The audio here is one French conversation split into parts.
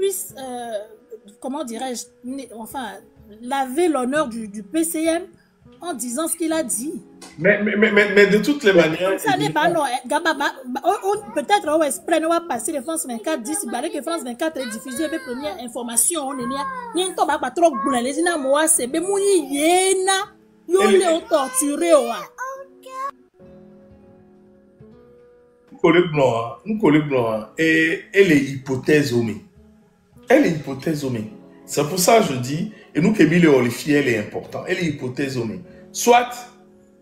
puisse, comment dirais-je, enfin, laver l'honneur du PCM en disant ce qu'il a dit. Mais de toutes les manières... Ça n'est pas non. Peut-être on espère va passer de France 24 10 balais que France 24 est diffusé avec première information. On est là. N'y a pas trop boulé. Les ina moi c'est bemouni yena. Yo le torturé wa. Nous collègues blancs et les hypothèses omis. Elle est hypothèse omis. C'est pour ça que je dis, et nous qui les olifier, elle est importante. Elle est hypothèse omis. Soit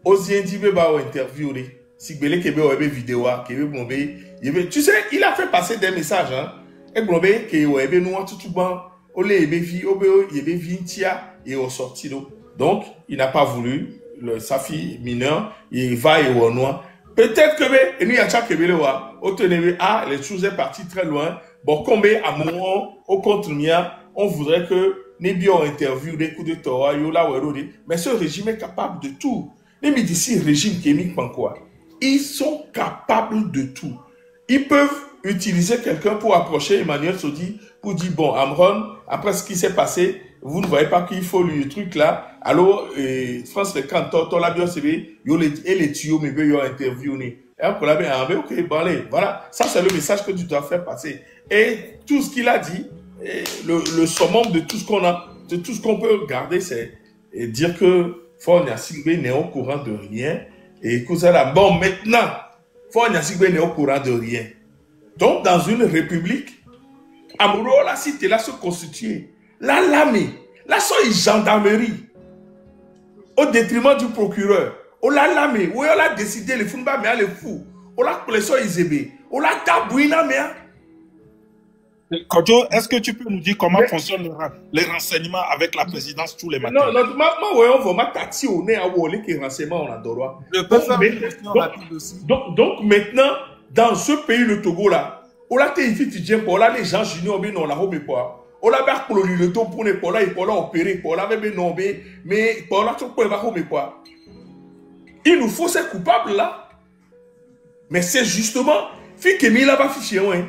aux individus interviewé, si belé kebe ou vidéo, kebe blombe, tu sais, il a fait passer des messages, hein. Et blombe que ou nous tout bon, olé ebe vi, ebe vi tia et au sorti d'eau. Donc, il n'a pas voulu sa fille mineure, il va et au noir. Peut-être que et nous y a chaque kebe wa, au tenez les choses est parti très loin. Bon, combien à moment au contre mien, on voudrait que Nébio interview des coups de Torah, mais ce régime est capable de tout. Les médecins régime qui est quoi? Ils sont capables de tout. Ils peuvent utiliser quelqu'un pour approcher Emmanuel Sodi pour dire bon, Amron, après ce qui s'est passé, vous ne voyez pas qu'il faut le truc là. Alors, France le canton, la bien c'est et les tuyaux, mais ils ont interviewé. Et après, ok, bon, allez, voilà. Ça, c'est le message que tu dois faire passer. Et tout ce qu'il a dit, le summum de tout ce qu'on a, de tout ce qu'on peut garder, c'est dire que Fort Nyassigbe n'est au courant de rien. Et que ça là, bon, maintenant, Fort Nyassigbe n'est au courant de rien. Donc, dans une république, Amuro, la cité, là, se constituer, la lame, là, sont une gendarmerie, au détriment du procureur. On l'a lamé, on l'a décidé, les Funba, mais les fous. On l'a pression Izébé, on l'a tabouina, mais. Kodjo, est-ce que tu peux nous dire comment fonctionnent les renseignements avec la présidence tous les matins? Non, non, voyons vraiment tati on est à Wole qui renseignement on a droit. Donc maintenant, dans ce pays, le Togo là, on l'a été pour là les gens juniors, mais non, la robe pas. On l'a pas coloni le temps pour ne pas là, il peut là opérer, pour là même non, mais pour là tout peut pas quoi. Il nous faut ces coupables là. Mais c'est justement, fi que mi là va fichier ouais.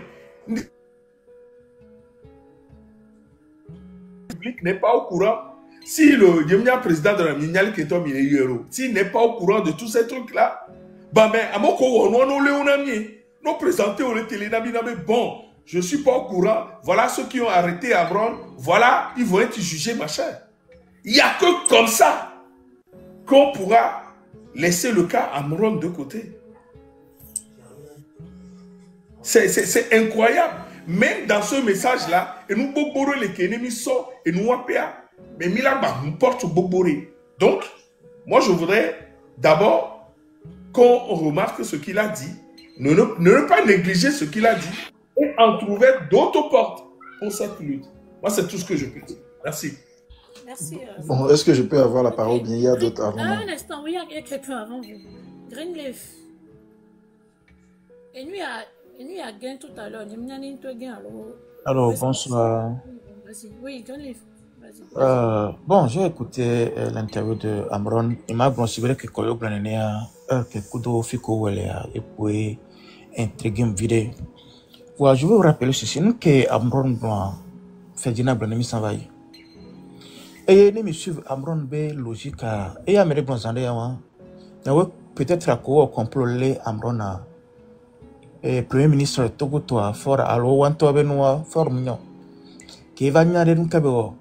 N'est pas au courant. Si le président de la Mignal qui est un milliard, s'il n'est pas au courant de tous ces trucs-là, bah mais à mon corps, nous présenter au télé, bon, je suis pas au courant, voilà ceux qui ont arrêté Amron, voilà, ils vont être jugés, machin. Il n'y a que comme ça qu'on pourra laisser le cas Amron de côté. C'est incroyable. Même dans ce message-là, et nous boborons les ennemis sort et nous wapéa. Mais Milaba nous porte boboré. Donc, moi je voudrais d'abord qu'on remarque ce qu'il a dit, ne pas négliger ce qu'il a dit et en trouver d'autres portes pour cette lutte. Moi, c'est tout ce que je peux dire. Merci. Merci. Bon, est-ce que je peux avoir la parole? Bien, il y a d'autres avant. Un instant, oui, il y a quelqu'un avant vous. Greenleaf. Et nous, il y a gain tout à l'heure. Alors, bonsoir. Oui, Greenleaf. Bon, j'ai écouté l'interview de Amron. Il m'a considéré que Koyo Branenia, que Kudo Fiko Welea, et puis intriguer me vider. Voilà, je veux vous rappeler ceci, nous que Amron Blanc, Ferdinand Branemi s'en va. Et nous suivons Amron B logique à. Et Amérique Blanzandé, peut-être à quoi complot les Amron à. Et Premier ministre Togo toi fort alors wanto benoa fort mignon qui va nyare nkabeo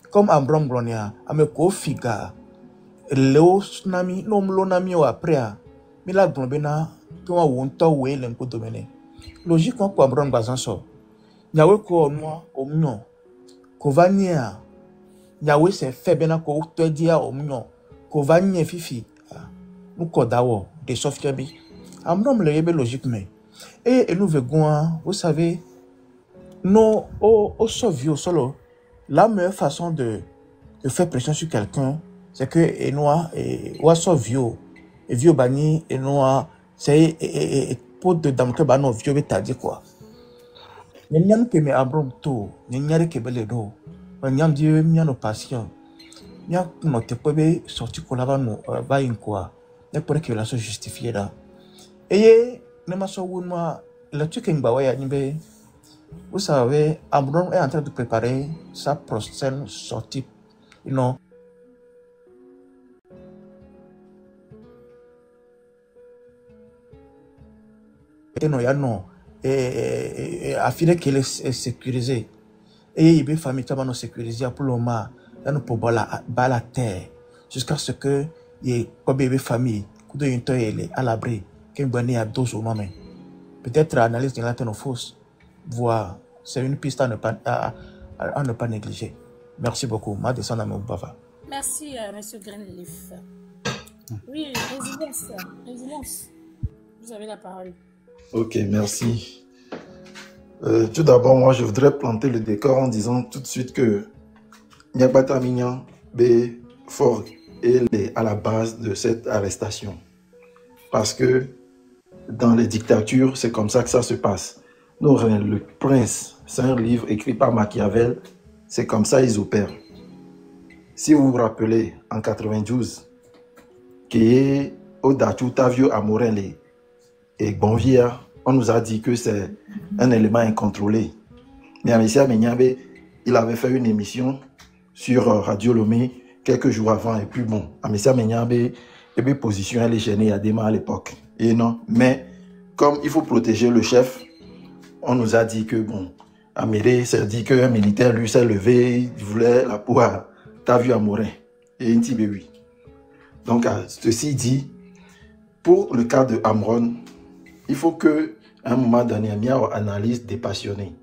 comme Ambron Bronia ame ko figa leo tsunami no mlo nami o après mi la globena to wa wonto we len ko domene logique ko Ambron bazanso nyawe ko no o mignon ko va nya nyawe se fait bena ko to dia o mignon ko va nya fifi nous ko dawo de software bi Ambron le yebe logique mais et nous verrons, vous savez, nous, au Soviet, solo, la meilleure façon de faire pression sur quelqu'un, c'est que nous, ou Soviet, et vieux bani, et nous, c'est pour de damke bano vieux, mais dit quoi. Nous n'avons pas mis Abram tout, nous n'avons pas mis l'eau, nous avons dit, nous avons patients, nous avons pas sorti qu'on a nous, va une quoi, nous avons que la chose justifiée là. Et ne ma so wunma la chicken ba waya nybe Vous savez, Amron est en train de préparer sa prochaine sortie. Non. Et non, il y a non. Afin qu'il est sécurisé. Et il y a une famille qui va nous sécuriser pour le moment. Il y a nous pour la terre. Jusqu'à ce que il y ait une famille qui doit être à l'abri. Qui est à 12 ou non. Peut-être l'analyse de la terre fausse. Voir. C'est une piste à ne pas négliger. Merci beaucoup. Ma descente à Moubava. Merci, M. Greenleaf. Oui, résilience. Vous avez la parole. Ok, merci. Tout d'abord, moi, je voudrais planter le décor en disant tout de suite que Niabata Mignan B. Fort est à la base de cette arrestation. Parce que dans les dictatures, c'est comme ça que ça se passe. Nous, le Prince, c'est un livre écrit par Machiavel, c'est comme ça ils opèrent. Si vous vous rappelez, en 92, qui est au Dachou Tavio Amorin et Bonvia, on nous a dit que c'est un élément incontrôlé. Mais Amissia Menyambe, il avait fait une émission sur Radio Lomé quelques jours avant. Et puis bon, Amissia Menyambe, et puis position, elle est gênée à Dema à l'époque. Et non, mais comme il faut protéger le chef, on nous a dit que bon, Amédée s'est dit qu'un militaire lui s'est levé, il voulait la peau à Tavio Amorin et Inti oui. Donc, ceci dit, pour le cas de Amron, il faut que à un moment donné, il y ait une analyse dépassionnée.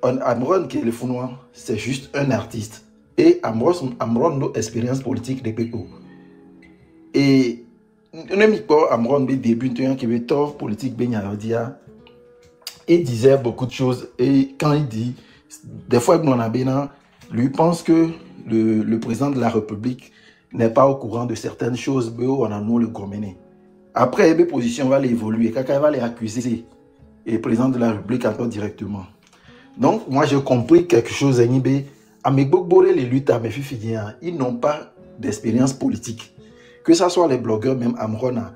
Amron, qui est le Founois, c'est juste un artiste. Et Amron, nos expériences politiques de Pépo. Et on n'aime pas Amron, mais début de qui est tort politique, il disait beaucoup de choses. Et quand il dit, des fois, lui pense que le président de la République n'est pas au courant de certaines choses, mais on a nous le gomené. Après, les positions vont évoluer. Quelqu'un va les accuser. Et le président de la République encore directement. Donc, moi, j'ai compris quelque chose. Les luttes à mes filles, ils n'ont pas d'expérience politique. Que ce soit les blogueurs, même Amrona,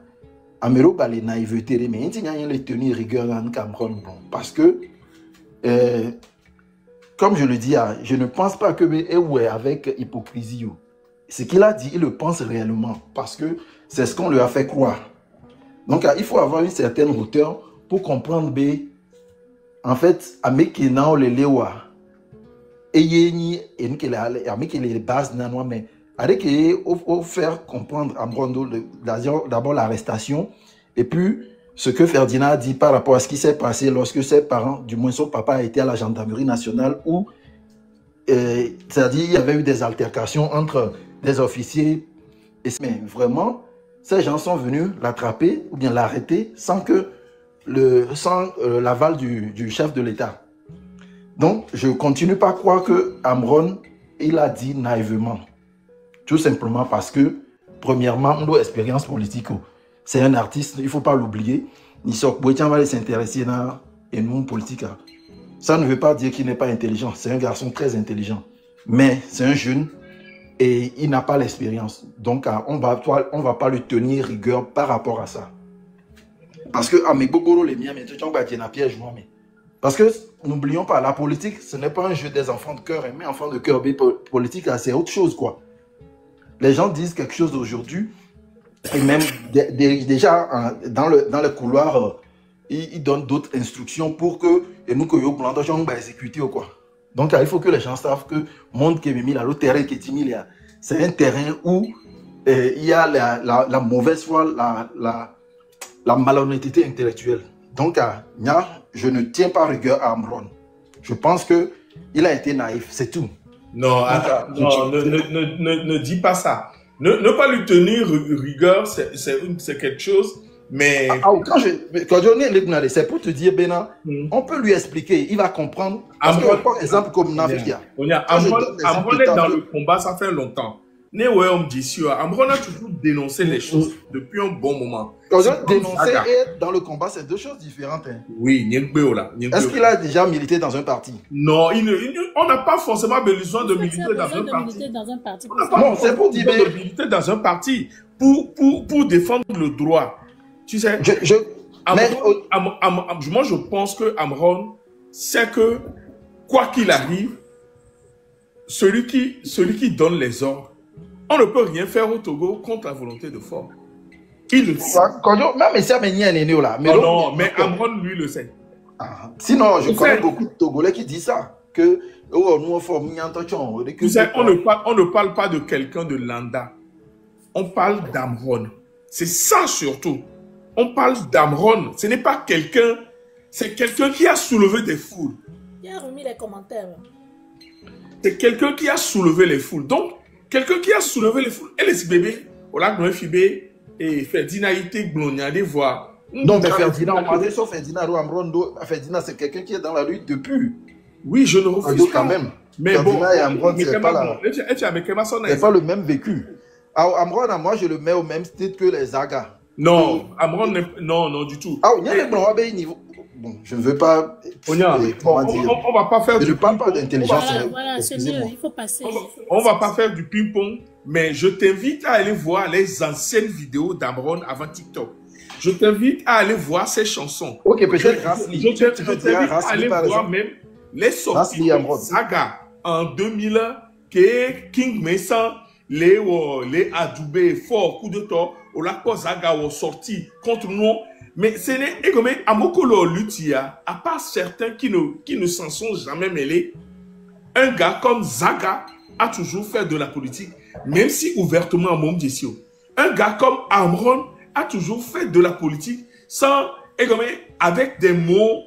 Amero les naïveté, mais ils n'ont les tenir rigueur dans Amron. Parce que, comme je le dis, je ne pense pas que avec hypocrisie. Ce qu'il a dit, il le pense réellement. Parce que c'est ce qu'on lui a fait croire. Donc, il faut avoir une certaine hauteur pour comprendre, en fait, avec les Lewa, et les bases, mais avec faire comprendre Amrondo d'abord l'arrestation, et puis ce que Ferdinand a dit par rapport à ce qui s'est passé lorsque ses parents, du moins son papa, a été à la gendarmerie nationale, où, c'est-à-dire, il y avait eu des altercations entre des officiers, mais vraiment, ces gens sont venus l'attraper ou bien l'arrêter sans l'aval du chef de l'État. Donc, je ne continue pas à croire que Amron, il a dit naïvement. Tout simplement parce que, premièrement, on a expérience politique. C'est un artiste, il ne faut pas l'oublier. Nisok Boetian va s'intéresser dans le monde politique. Ça ne veut pas dire qu'il n'est pas intelligent. C'est un garçon très intelligent. Mais c'est un jeune. Et il n'a pas l'expérience. Donc, on ne va pas lui tenir rigueur par rapport à ça. Parce que, parce que, n'oublions pas, la politique, ce n'est pas un jeu des enfants de cœur. Mais enfants de cœur, politique, c'est autre chose, quoi. Les gens disent quelque chose aujourd'hui, et même déjà, dans le couloir, ils donnent d'autres instructions pour que, et nous, que nous, on va exécuter, quoi. Donc, il faut que les gens savent que le monde qui est mis là, le terrain qui est mis là, c'est un terrain où il y a la mauvaise foi, la malhonnêteté intellectuelle. Donc, je ne tiens pas rigueur à Amron. Je pense qu'il a été naïf, c'est tout. Non, ne dis pas ça. Ne pas lui tenir rigueur, c'est quelque chose. Mais quand je c'est pour te dire, Bénin, on peut lui expliquer, il va comprendre. Parce que, par exemple, comme Navia. Amron est dans le combat, ça fait longtemps. Amron a toujours dénoncé les choses depuis un bon moment. Quand je dénoncer et être dans le combat, c'est deux choses différentes. Hein. Oui, est-ce qu'il a déjà milité dans un parti? Non, on n'a pas forcément besoin de militer dans un parti. Non, c'est pour dire de militer dans un parti pour défendre le droit. Tu sais, Moi, je pense que Amron sait que, quoi qu'il arrive, celui qui donne les ordres, on ne peut rien faire au Togo contre la volonté de Faure. Il le sait. Non, mais Amron, lui, le sait. Sinon, je connais beaucoup de Togolais qui disent ça. Que, nous, tu sais, on ne parle pas de quelqu'un de Landa. On parle d'Amron. C'est ça surtout. On parle d'Amron. Ce n'est pas quelqu'un. C'est quelqu'un qui a soulevé des foules. Il a remis les commentaires. C'est quelqu'un qui a soulevé les foules. Donc, quelqu'un qui a soulevé les foules. Et les bébés, au lac de Fibé, et Ferdinand été glogna des voix. Non, mais Ferdinand, on m'a dit sur Ferdinand ou Amron. Ferdinand, c'est quelqu'un qui est dans la lutte depuis. Oui, je ne refuse pas. Quand même. Mais Ferdinand bon, et Amron, c'est pas le même vécu. Alors, Amron, moi, je le mets au même titre que les Zaga. Non, Amron, non, du tout. Ah, il y a des niveau. Bon, je ne veux pas. On va pas faire. Je ne parle pas d'intelligence. Voilà, c'est mieux, il faut passer. On va pas faire du ping-pong, mais je t'invite à aller voir les anciennes vidéos d'Amron avant TikTok. Je t'invite à aller voir ses chansons. Ok, peut-être Rasli. Je t'invite à aller voir même les sorties de Zaga en 2001, que King Mason, les Adoubé, Fort, coup de tort, au lac Zaga ont sorti contre nous. Mais ce n'est comme Amokolo Lutia, à part certains qui ne s'en sont jamais mêlés, un gars comme Zaga a toujours fait de la politique, même si ouvertement à Momdessio. Un gars comme Amron a toujours fait de la politique sans, avec des mots,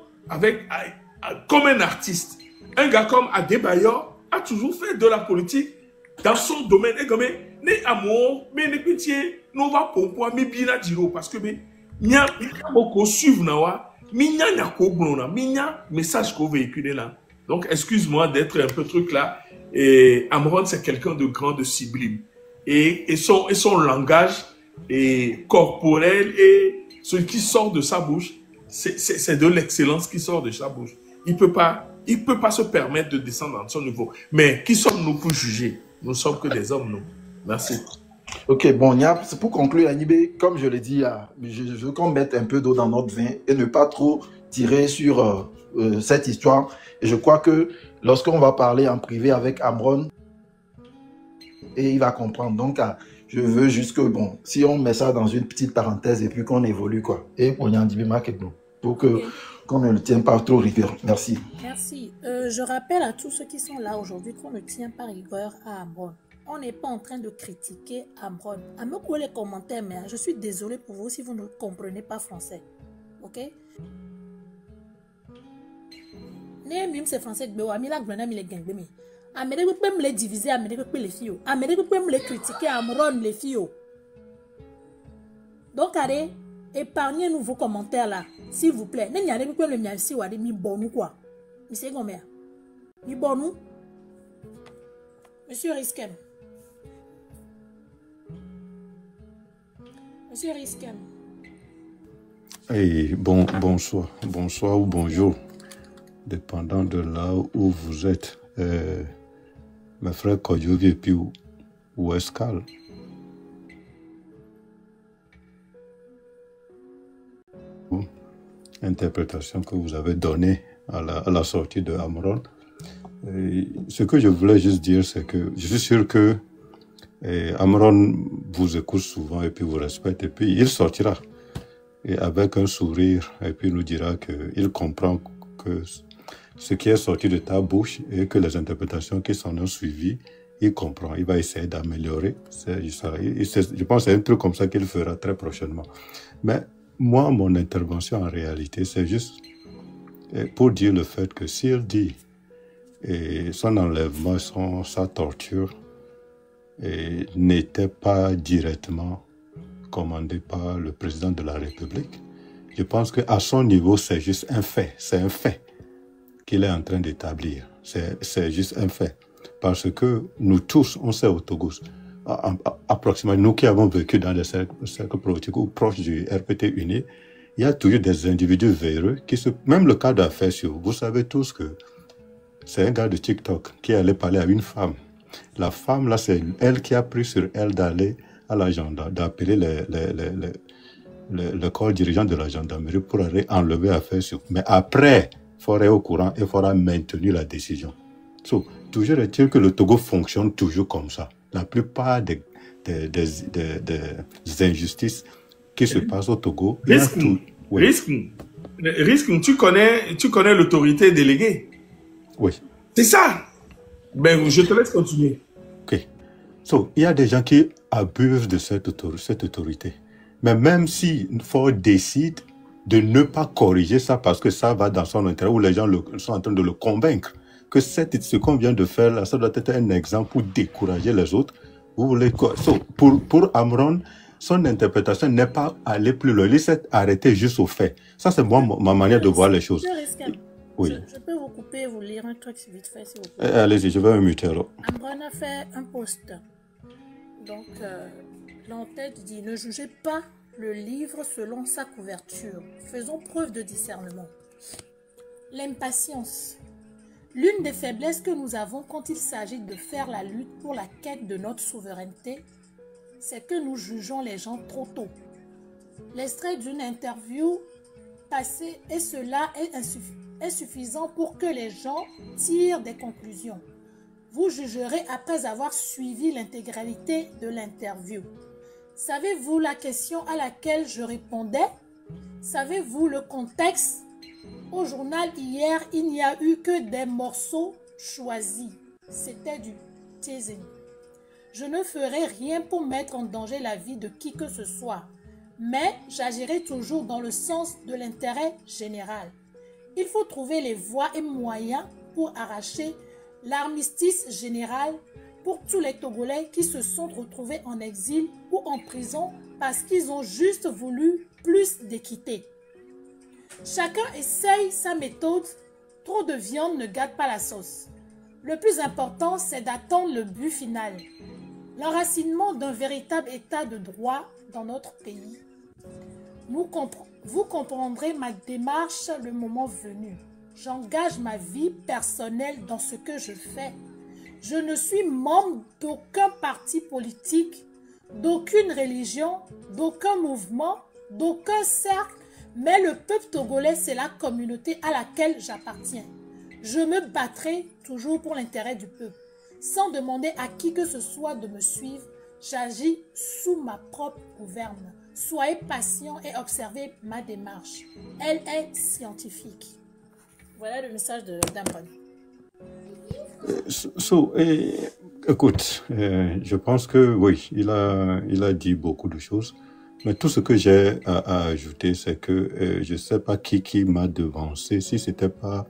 comme un artiste. Un gars comme Adebayor a toujours fait de la politique dans son domaine. Ne amour, mais ne pitié, nous va pour mais bien dire parce que Nya beaucoup suivre nawa minya nyako blona minya message qu'on véhicule là. Donc excuse-moi d'être un peu truc là. Et Amron c'est quelqu'un de grand, de sublime. Et son langage est corporel et ce qui sort de sa bouche c'est de l'excellence qui sort de sa bouche. Il peut pas se permettre de descendre dans son niveau. Mais qui sommes-nous pour juger? Nous sommes que des hommes, nous. Merci. Ok, bon, c'est pour conclure, Anibé, comme je l'ai dit, je veux qu'on mette un peu d'eau dans notre vin et ne pas trop tirer sur cette histoire. Et je crois que lorsqu'on va parler en privé avec Amron, et il va comprendre. Donc, je veux juste que, bon, si on met ça dans une petite parenthèse et puis qu'on évolue, quoi. Et on y a un dibé pour qu'on ne le tienne pas trop rigueur. Merci. Merci. Je rappelle à tous ceux qui sont là aujourd'hui qu'on ne tient pas rigueur à Amron. On n'est pas en train de critiquer Amron. À me couler les commentaires, mais je suis désolé pour vous si vous ne comprenez pas français. Ok? Même c'est français que Amila Grana mi les gagne mais Amérique peut me les diviser, Amérique peut les filles. Amérique peut me les critiquer, Amron les filles. Donc allez, épargnez-nous vos commentaires là, s'il vous plaît. N'y a pas le mien si ou allez mi bon ou quoi? Monsieur Gomer, mi bon ou? Monsieur Riskem. Monsieur Riskem. Hey, bonsoir ou bonjour, dépendant de là où vous êtes. Mes frères Kodjovi et puis ou Escal. Interprétation que vous avez donnée à la sortie de Amron. Ce que je voulais juste dire, c'est que je suis sûr que Amron vous écoute souvent et puis vous respecte et puis il sortira et avec un sourire et puis nous dira qu'il comprend que ce qui est sorti de ta bouche et que les interprétations qui s'en ont suivi, il comprend, il va essayer d'améliorer. Je pense que c'est un truc comme ça qu'il fera très prochainement. Mais moi, mon intervention en réalité, c'est juste pour dire le fait que s'il dit son enlèvement, sa torture n'était pas directement commandé par le président de la République, je pense qu'à son niveau, c'est juste un fait. C'est un fait qu'il est en train d'établir. C'est juste un fait. Parce que nous tous, on sait au Togo, approximativement, nous qui avons vécu dans des cercles politiques ou proches du RPT uni, il y a toujours des individus véreux même le cas d'affaires, vous savez tous que c'est un gars de TikTok qui allait parler à une femme. La femme, là, c'est elle qui a pris sur elle d'aller à la gendarmerie, d'appeler le corps dirigeant de la gendarmerie pour aller enlever affaire sur. Mais après, Faure est au courant et Faure a maintenu la décision. So, toujours est-il que le Togo fonctionne toujours comme ça. La plupart des injustices qui se passent au Togo, il y a tout. Oui. Risque, tu connais l'autorité déléguée. Oui. C'est ça. Ben, je te laisse continuer. Ok. So, il y a des gens qui abusent de cette autorité. Mais même si Faure décide de ne pas corriger ça parce que ça va dans son intérêt, ou les gens sont en train de le convaincre que ce qu'on vient de faire là, ça doit être un exemple pour décourager les autres. Vous voulez quoi? So, pour Amron, son interprétation n'est pas aller plus loin. Il s'est arrêté juste au fait. Ça, c'est moi, ma manière de voir les choses. Oui. Je peux vous couper et vous lire un truc vite fait, s'il vous plaît. Allez-y, je vais me muter alors. Amron a fait un post. Donc, l'entête dit « Ne jugez pas le livre selon sa couverture. Faisons preuve de discernement. » L'impatience. L'une des faiblesses que nous avons quand il s'agit de faire la lutte pour la quête de notre souveraineté, c'est que nous jugeons les gens trop tôt. L'extrait d'une interview passée et cela est suffisant pour que les gens tirent des conclusions. Vous jugerez après avoir suivi l'intégralité de l'interview. Savez-vous la question à laquelle je répondais? Savez-vous le contexte? Au journal hier, il n'y a eu que des morceaux choisis. C'était du teasing. Je ne ferai rien pour mettre en danger la vie de qui que ce soit, mais j'agirai toujours dans le sens de l'intérêt général. Il faut trouver les voies et moyens pour arracher l'armistice général pour tous les Togolais qui se sont retrouvés en exil ou en prison parce qu'ils ont juste voulu plus d'équité. Chacun essaye sa méthode. Trop de viande ne gâte pas la sauce. Le plus important, c'est d'attendre le but final. L'enracinement d'un véritable état de droit dans notre pays. Vous comprendrez ma démarche le moment venu. J'engage ma vie personnelle dans ce que je fais. Je ne suis membre d'aucun parti politique, d'aucune religion, d'aucun mouvement, d'aucun cercle, mais le peuple togolais, c'est la communauté à laquelle j'appartiens. Je me battrai toujours pour l'intérêt du peuple. Sans demander à qui que ce soit de me suivre, j'agis sous ma propre gouverne. Soyez patient et observez ma démarche. Elle est scientifique. Voilà le message d'Amron. Écoute, je pense que oui, il a dit beaucoup de choses. Mais tout ce que j'ai à ajouter, c'est que je ne sais pas qui m'a devancé. Si c'était pas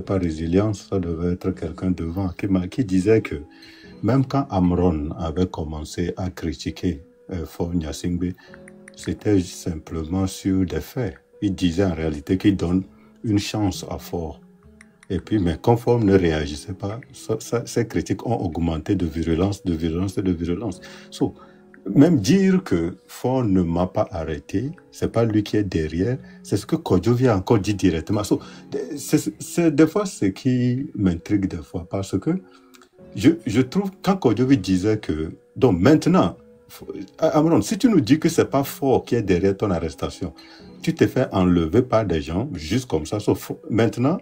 résilience, ça devait être quelqu'un devant qui disait que même quand Amron avait commencé à critiquer Faure Gnassingbé, c'était simplement sur des faits. Il disait en réalité qu'il donne une chance à Faure. Et puis, mais quand Faure ne réagissait pas, ces critiques ont augmenté de virulence. So, même dire que Faure ne m'a pas arrêté, c'est pas lui qui est derrière, c'est ce que Kodjovi a encore dit directement. So, c'est des fois ce qui m'intrigue des fois, parce que je trouve quand Kodjovi disait que, donc maintenant, Amron, si tu nous dis que c'est pas Faure qui est derrière ton arrestation, tu t'es fait enlever par des gens, juste comme ça. So, maintenant,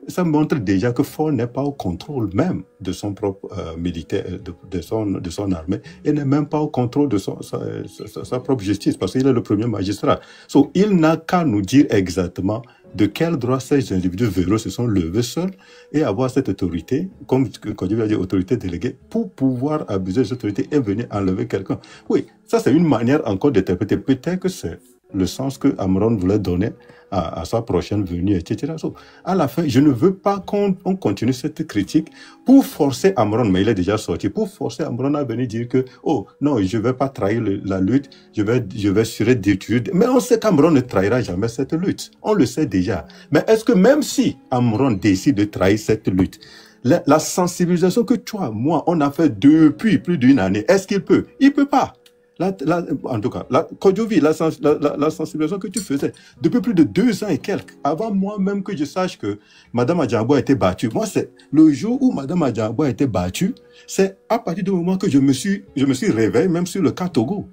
ça montre déjà que Faure n'est pas au contrôle même de son propre militaire, de son armée, et n'est même pas au contrôle de sa propre justice, parce qu'il est le premier magistrat. So, il n'a qu'à nous dire exactement de quel droit ces individus véreux se sont levés seuls et avoir cette autorité, comme quand je dis autorité déléguée, pour pouvoir abuser de cette autorité et venir enlever quelqu'un. Oui, ça c'est une manière encore d'interpréter. Peut-être que c'est le sens que Amron voulait donner à sa prochaine venue, etc. So, à la fin, je ne veux pas qu'on continue cette critique pour forcer Amron, mais il est déjà sorti, pour forcer Amron à venir dire que, oh non, je ne vais pas trahir la lutte, je vais assurer d'études. Mais on sait qu'Amron ne trahira jamais cette lutte. On le sait déjà. Mais est-ce que même si Amron décide de trahir cette lutte, la sensibilisation que toi, moi, on a fait depuis plus d'une année, est-ce qu'il peut? Il ne peut pas. En tout cas, Kodjovi, la sensibilisation que tu faisais depuis plus de 2 ans et quelques, avant moi-même que je sache que Mme Adjambo a été battue. Moi, c'est le jour où Mme Adjambo a été battue, c'est à partir du moment que je me suis réveillé, même sur le cas Togo.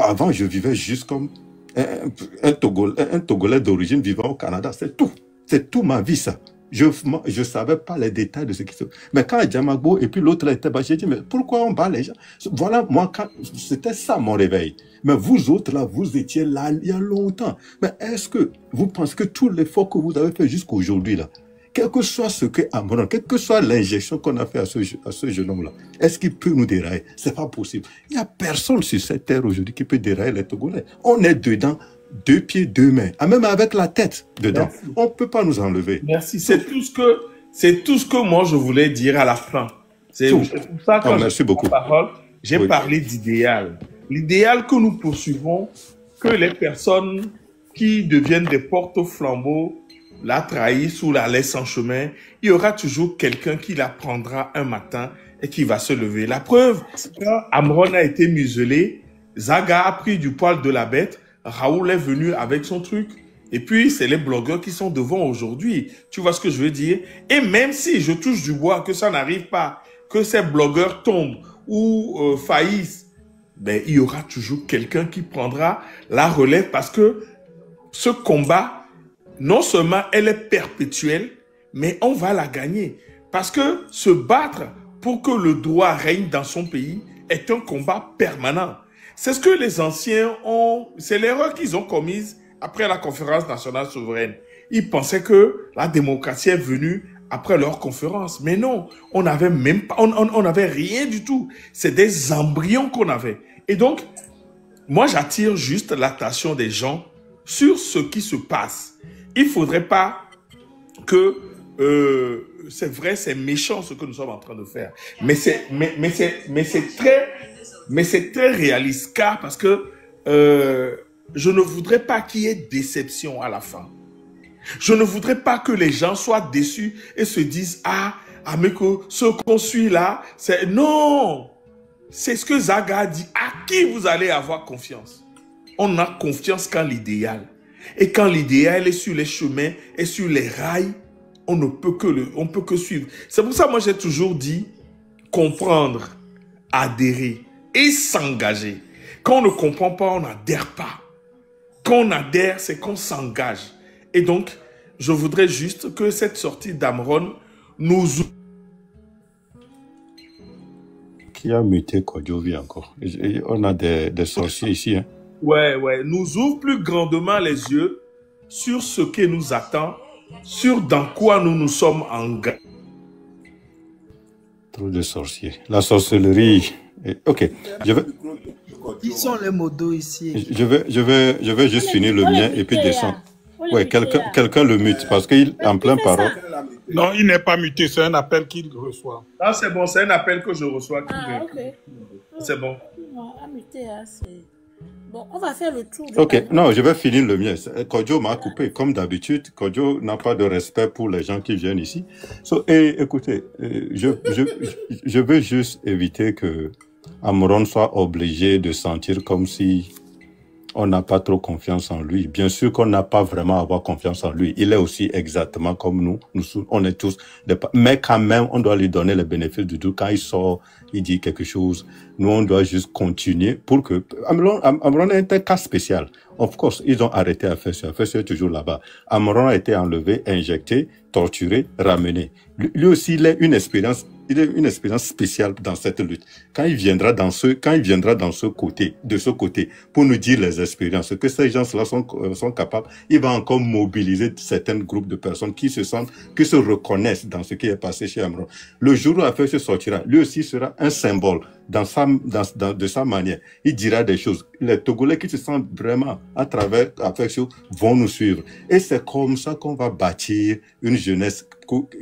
Avant, je vivais juste comme un Togolais d'origine vivant au Canada. C'est tout. C'est tout ma vie, ça. Je ne savais pas les détails de ce qui se passe. Mais quand Djamagbo et puis l'autre était bas, j'ai dit, mais pourquoi on bat les gens? Voilà, moi, c'était ça mon réveil. Mais vous autres, là, vous étiez là il y a longtemps. Mais est-ce que vous pensez que tout l'effort que vous avez fait jusqu'à aujourd'hui, là, quel que soit ce que Amron, quelle que soit l'injection qu'on a fait à ce jeune homme-là, est-ce qu'il peut nous dérailler? C'est pas possible. Il n'y a personne sur cette terre aujourd'hui qui peut dérailler les Togolais. On est dedans, 2 pieds, 2 mains, même avec la tête dedans. Merci. On ne peut pas nous enlever. Merci. C'est tout ce que moi je voulais dire à la fin. C'est pour ça que merci beaucoup. J'ai parlé d'idéal. L'idéal que nous poursuivons, que les personnes qui deviennent des porte-flambeaux la trahissent ou la laissent en chemin, il y aura toujours quelqu'un qui la prendra un matin et qui va se lever. La preuve, quand Amron a été muselé, Zaga a pris du poil de la bête, Raoul est venu avec son truc. Et puis, c'est les blogueurs qui sont devant aujourd'hui. Tu vois ce que je veux dire? Et même si je touche du bois, que ça n'arrive pas, que ces blogueurs tombent ou faillissent, ben, il y aura toujours quelqu'un qui prendra la relève parce que ce combat, non seulement elle est perpétuelle, mais on va la gagner. Parce que se battre pour que le droit règne dans son pays est un combat permanent. C'est ce que les anciens ont, c'est l'erreur qu'ils ont commise après la conférence nationale souveraine. Ils pensaient que la démocratie est venue après leur conférence. Mais non, on n'avait même pas, on n'avait rien du tout. C'est des embryons qu'on avait. Et donc, moi j'attire juste l'attention des gens sur ce qui se passe. Il ne faudrait pas que, c'est vrai, c'est méchant ce que nous sommes en train de faire. Mais c'est très réaliste, car parce que je ne voudrais pas qu'il y ait déception à la fin. Je ne voudrais pas que les gens soient déçus et se disent, ah, Ameko, ce qu'on suit là, c'est... Non! C'est ce que Zaga a dit. À qui vous allez avoir confiance? On a confiance qu'en l'idéal. Et quand l'idéal est sur les chemins et sur les rails, on ne peut que suivre. C'est pour ça que moi j'ai toujours dit comprendre, adhérer et s'engager. Quand on ne comprend pas, on n'adhère pas. Quand on adhère, c'est qu'on s'engage. Et donc, je voudrais juste que cette sortie d'Amron nous... Qui a muté Kodjovi encore? On a des sorciers ici, hein? Ouais, nous ouvre plus grandement les yeux sur ce qui nous attend, sur dans quoi nous nous sommes engagés. Trop de sorciers. La sorcellerie. Ok. Ils sont les modos ici. Je vais juste finir le mien et puis descendre. Ouais, quelqu'un le mute parce qu'il est en plein parole. Non, il n'est pas muté, c'est un appel qu'il reçoit. Ah, c'est bon, c'est un appel que je reçois. Ah, ok. C'est bon. Non, à muter, c'est... Bon, on va faire le tour. Ok, non, je vais finir le mien. Kodjo m'a coupé, comme d'habitude. Kodjo n'a pas de respect pour les gens qui viennent ici. Écoutez, je veux juste éviter que Amron soit obligé de sentir comme si on n'a pas trop confiance en lui. Bien sûr qu'on n'a pas vraiment à avoir confiance en lui. Il est aussi exactement comme nous. On est tous mais quand même, on doit lui donner le bénéfice du doute. Quand il sort, il dit quelque chose. Nous, on doit juste continuer pour que... Amron est un cas spécial. Of course, ils ont arrêté Afesio. Afesio est toujours là-bas. Amron a été enlevé, injecté, torturé, ramené. Lui aussi, il a une expérience spéciale dans cette lutte. Quand il viendra dans ce côté, pour nous dire les expériences, que ces gens-là sont capables, il va encore mobiliser certains groupes de personnes qui se reconnaissent dans ce qui est passé chez Amron. Le jour où Afesio sortira, lui aussi sera un symbole de sa manière. Il dira des choses. Les Togolais qui se sentent vraiment à travers Afesio vont nous suivre. Et c'est comme ça qu'on va bâtir une jeunesse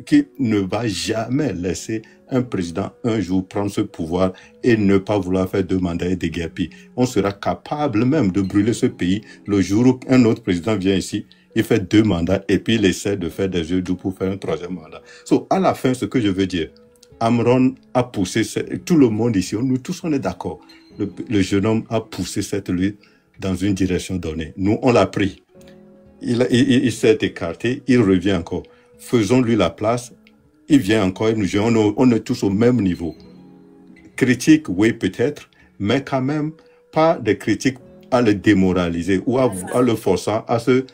qui ne va jamais laisser un président un jour prendre ce pouvoir et ne pas vouloir faire 2 mandats et déguerpir. On sera capable même de brûler ce pays le jour où un autre président vient ici, il fait 2 mandats et puis il essaie de faire des yeux doux pour faire un 3e mandat. À la fin, ce que je veux dire, Amron a poussé, tout le monde ici, nous tous on est d'accord, le jeune homme a poussé cette lutte dans une direction donnée. Nous, on l'a pris. Il s'est écarté, il revient encore. Faisons-lui la place, il vient encore, on est tous au même niveau. Critique, oui peut-être, mais quand même, pas des critiques à le démoraliser ou à le forçant à se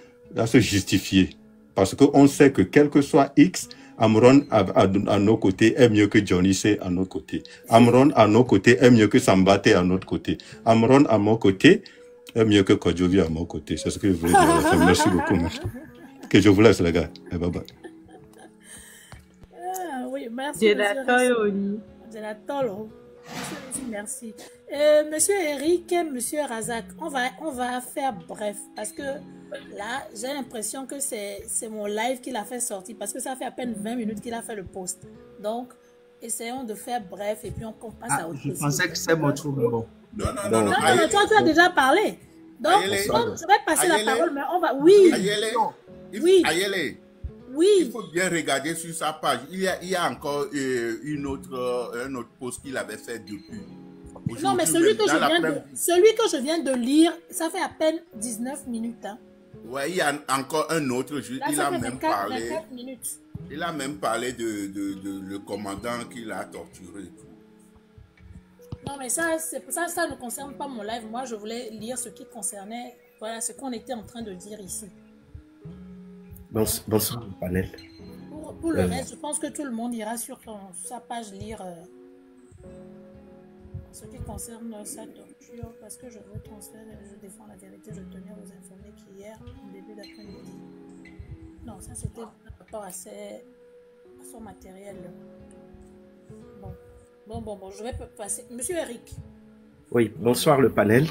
justifier. Parce qu'on sait que quel que soit X, Amron à nos côtés est mieux que Johnny C à notre côté. Amron à nos côtés est mieux que Sambate à notre côté. Amron à mon côté est mieux que Kodjovi à mon côté. C'est ce que je voulais dire. Merci beaucoup. Que je vous laisse, les gars. Et bye bye. Ah, oui, merci. Merci. Monsieur Eric, Monsieur Razak, on va faire bref parce que là, j'ai l'impression que c'est mon live qu'il a fait sortir parce que ça fait à peine 20 minutes qu'il a fait le post. Donc, essayons de faire bref et puis on passe à autre chose. Je pensais que c'est mon tour, mais bon. Non, toi, tu as déjà parlé. Donc, je vais passer la parole, mais on va... Oui. Oui. Ayele. Oui. Il faut bien regarder sur sa page. Il y a encore un autre post qu'il avait fait depuis. Non, mais celui que je viens de lire, ça fait à peine 19 minutes. Hein. Ouais, il y a encore un autre. Là, il a même parlé. 24 minutes. Il a même parlé de le commandant qu'il a torturé. Et tout. Non, mais ça ne concerne pas mon live. Moi, je voulais lire ce qui concernait, voilà, ce qu'on était en train de dire ici. Bonsoir, panel. Pour le reste, je pense que tout le monde ira sur sa page lire ce qui concerne sa torture, parce que je veux transférer, je défends la vérité, je tenais à vous informer qu'hier, au début d'après-midi, non, ça c'était par rapport à son matériel. Bon, je vais passer. Monsieur Eric. Oui, bonsoir le panel.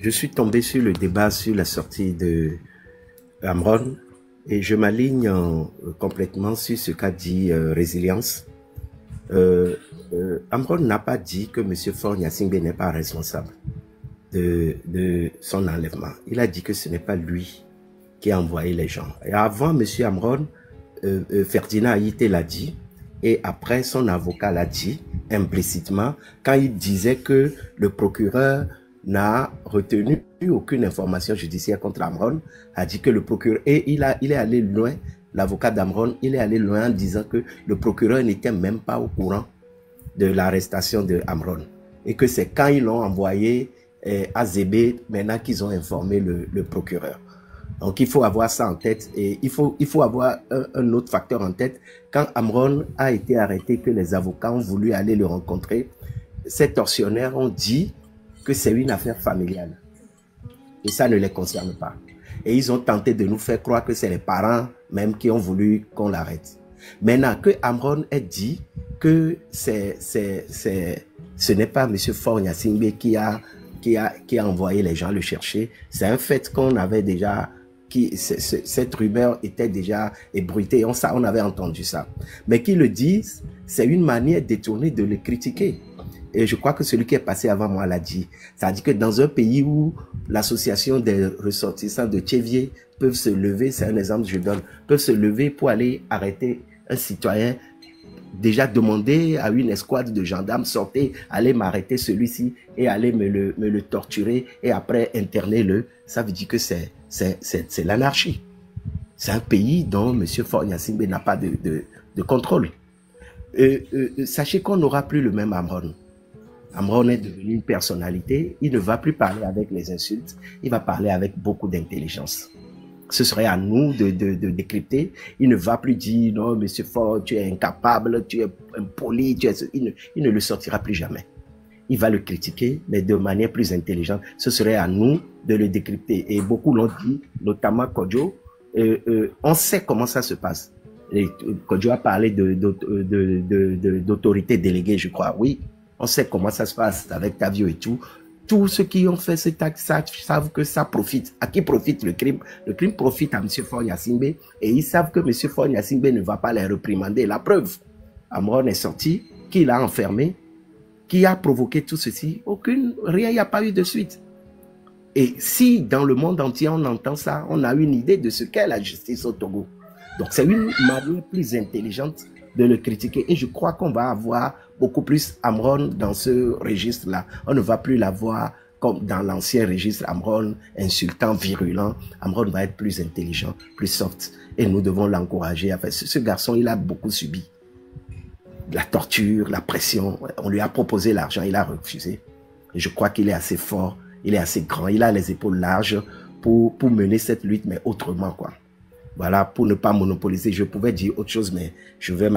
Je suis tombé sur le débat sur la sortie de Amron et je m'aligne complètement sur ce qu'a dit Résilience. Amron n'a pas dit que M. Faure Gnassingbé n'est pas responsable de son enlèvement. Il a dit que ce n'est pas lui qui a envoyé les gens. Et avant M. Amron, Ferdinand Haïté l'a dit, et après son avocat l'a dit implicitement quand il disait que le procureur n'a retenu aucune information judiciaire contre Amron, a dit que le procureur, et il est allé loin, l'avocat d'Amron, il est allé loin en disant que le procureur n'était même pas au courant de l'arrestation de Amron. Et que c'est quand ils l'ont envoyé à Zébé, maintenant qu'ils ont informé le procureur. Donc il faut avoir ça en tête et il faut avoir un autre facteur en tête. Quand Amron a été arrêté, que les avocats ont voulu aller le rencontrer, ces tortionnaires ont dit que c'est une affaire familiale. Et ça ne les concerne pas. Et ils ont tenté de nous faire croire que c'est les parents même qui ont voulu qu'on l'arrête. Maintenant que Amron ait dit que ce n'est pas M. Faure Gnassingbé qui a envoyé les gens le chercher, c'est un fait qu'on avait déjà, cette rumeur était déjà ébruitée, on avait entendu ça. Mais qu'ils le disent, c'est une manière détournée de le critiquer. Et je crois que celui qui est passé avant moi l'a dit. C'est-à-dire que dans un pays où l'association des ressortissants de Tchévier peuvent se lever, c'est un exemple que je donne, peuvent se lever pour aller arrêter un citoyen, déjà demander à une escouade de gendarmes, sortez, allez m'arrêter celui-ci et allez me le torturer et après interner-le, ça veut dire que c'est l'anarchie. C'est un pays dont M. Faure Gnassingbé n'a pas de contrôle. Sachez qu'on n'aura plus le même Amron. Amron est devenu une personnalité, il ne va plus parler avec les insultes, il va parler avec beaucoup d'intelligence. Ce serait à nous de décrypter. Il ne va plus dire non, monsieur Faure, tu es incapable, tu es impoli, il ne le sortira plus jamais. Il va le critiquer, mais de manière plus intelligente. Ce serait à nous de le décrypter. Et beaucoup l'ont dit, notamment Kodjo. On sait comment ça se passe. Kodjo a parlé d'autorité déléguée, je crois. Oui, on sait comment ça se passe avec Tavio et tout. Tous ceux qui ont fait cet acte savent que ça profite. À qui profite le crime? Le crime profite à M. Faure Gnassingbé et ils savent que M. Faure Gnassingbé ne va pas les réprimander. La preuve, Amron est sorti, qui l'a enfermé, qui a provoqué tout ceci. Rien, il n'y a pas eu de suite. Et si dans le monde entier on entend ça, on a une idée de ce qu'est la justice au Togo. Donc c'est une manière plus intelligente de le critiquer. Et je crois qu'on va avoir beaucoup plus Amron dans ce registre-là. On ne va plus l'avoir comme dans l'ancien registre Amron, insultant, virulent. Amron va être plus intelligent, plus soft. Et nous devons l'encourager. Enfin, ce garçon, il a beaucoup subi. La torture, la pression. On lui a proposé l'argent, il a refusé. je crois qu'il est assez fort, il est assez grand, il a les épaules larges pour mener cette lutte, mais autrement, quoi. Voilà, pour ne pas monopoliser. Je pouvais dire autre chose, mais je vais